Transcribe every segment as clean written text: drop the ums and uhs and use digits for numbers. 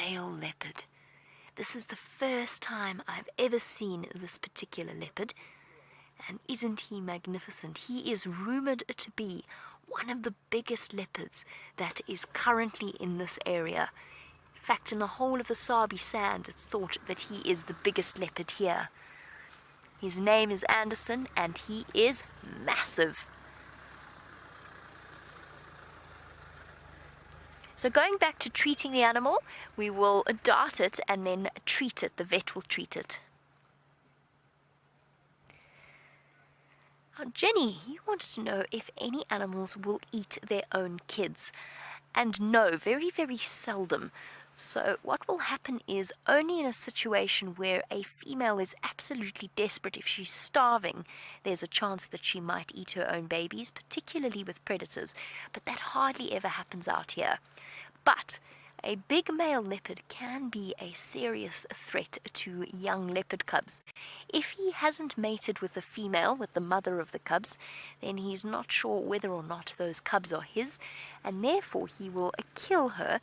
male leopard. This is the first time I've ever seen this particular leopard. And isn't he magnificent? He is rumored to be one of the biggest leopards that is currently in this area. In fact, in the whole of the Sabi Sand, it's thought that he is the biggest leopard here. His name is Anderson, and he is massive. So going back to treating the animal, we will dart it and then treat it. The vet will treat it. Now, Jenny, you wanted to know if any animals will eat their own kids. And no, very, very seldom. So what will happen is only in a situation where a female is absolutely desperate, if she's starving, there's a chance that she might eat her own babies, particularly with predators. But that hardly ever happens out here. But a big male leopard can be a serious threat to young leopard cubs. If he hasn't mated with the female, with the mother of the cubs, then he's not sure whether or not those cubs are his, and therefore he will kill her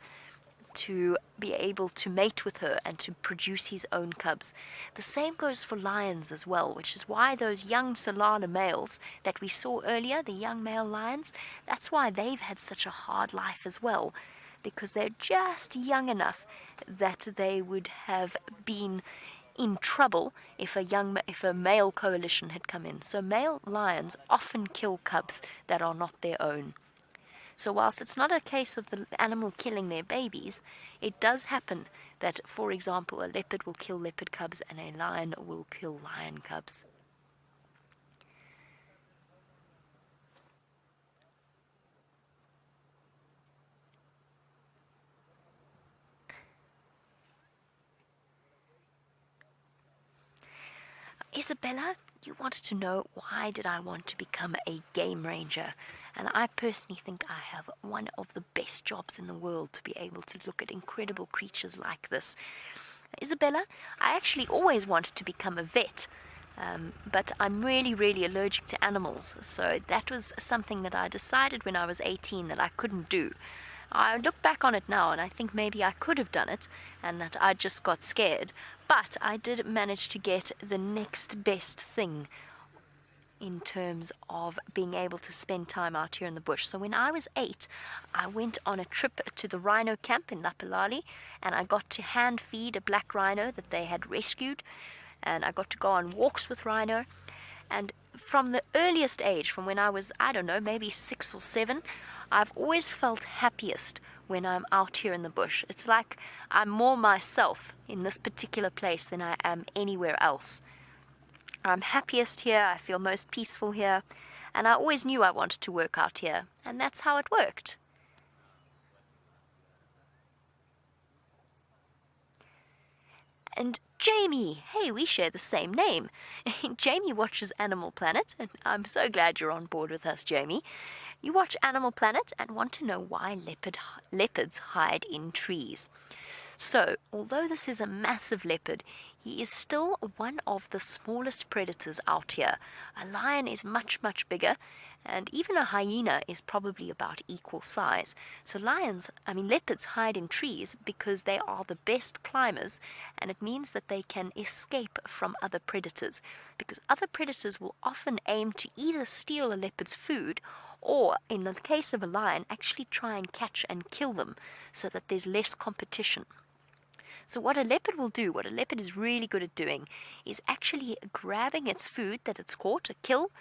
to be able to mate with her and to produce his own cubs. The same goes for lions as well, which is why those young Solana males that we saw earlier, the young male lions, that's why they've had such a hard life as well, because they're just young enough that they would have been in trouble if a male coalition had come in. So male lions often kill cubs that are not their own. So whilst it's not a case of the animal killing their babies, it does happen that, for example, a leopard will kill leopard cubs and a lion will kill lion cubs. Isabella, you wanted to know why did I want to become a game ranger, and I personally think I have one of the best jobs in the world to be able to look at incredible creatures like this. Isabella, I actually always wanted to become a vet, but I'm really, really allergic to animals, so that was something that I decided when I was 18 that I couldn't do. I look back on it now and I think maybe I could have done it and that I just got scared. But I did manage to get the next best thing in terms of being able to spend time out here in the bush. So when I was 8, I went on a trip to the rhino camp in Lapalali, and I got to hand feed a black rhino that they had rescued, and I got to go on walks with rhino. And from the earliest age, from when I was, I don't know, maybe 6 or 7, I've always felt happiest when I'm out here in the bush. It's like I'm more myself in this particular place than I am anywhere else. I'm happiest here, I feel most peaceful here, and I always knew I wanted to work out here, and that's how it worked. And Jamie, hey, we share the same name. Jamie watches Animal Planet, and I'm so glad you're on board with us, Jamie. You watch Animal Planet and want to know why leopards hide in trees. So, although this is a massive leopard, he is still one of the smallest predators out here. A lion is much, much bigger, and even a hyena is probably about equal size. So leopards hide in trees because they are the best climbers, and it means that they can escape from other predators, because other predators will often aim to either steal a leopard's food or, in the case of a lion, actually try and catch and kill them so that there's less competition. So what a leopard will do, what a leopard is really good at doing, is actually grabbing its food that it's caught, a kill,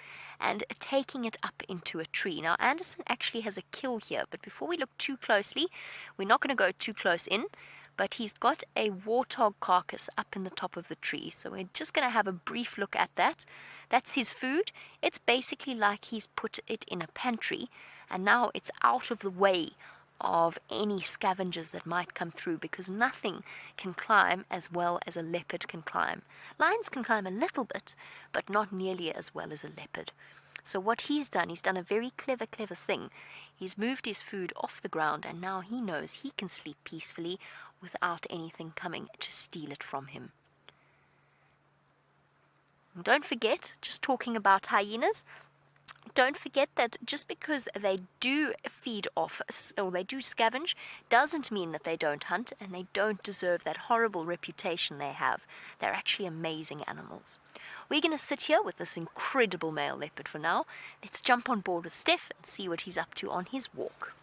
and taking it up into a tree. Now, Anderson actually has a kill here, but before we look too closely, we're not going to go too close in, but he's got a warthog carcass up in the top of the tree. So we're just going to have a brief look at that. That's his food. It's basically like he's put it in a pantry, and now it's out of the way of any scavengers that might come through, because nothing can climb as well as a leopard can climb. Lions can climb a little bit, but not nearly as well as a leopard. So what he's done a very clever thing. He's moved his food off the ground, and now he knows he can sleep peacefully without anything coming to steal it from him. And don't forget, just talking about hyenas, don't forget that just because they do feed off or they do scavenge doesn't mean that they don't hunt, and they don't deserve that horrible reputation they have. They're actually amazing animals. We're going to sit here with this incredible male leopard for now. Let's jump on board with Steph and see what he's up to on his walk.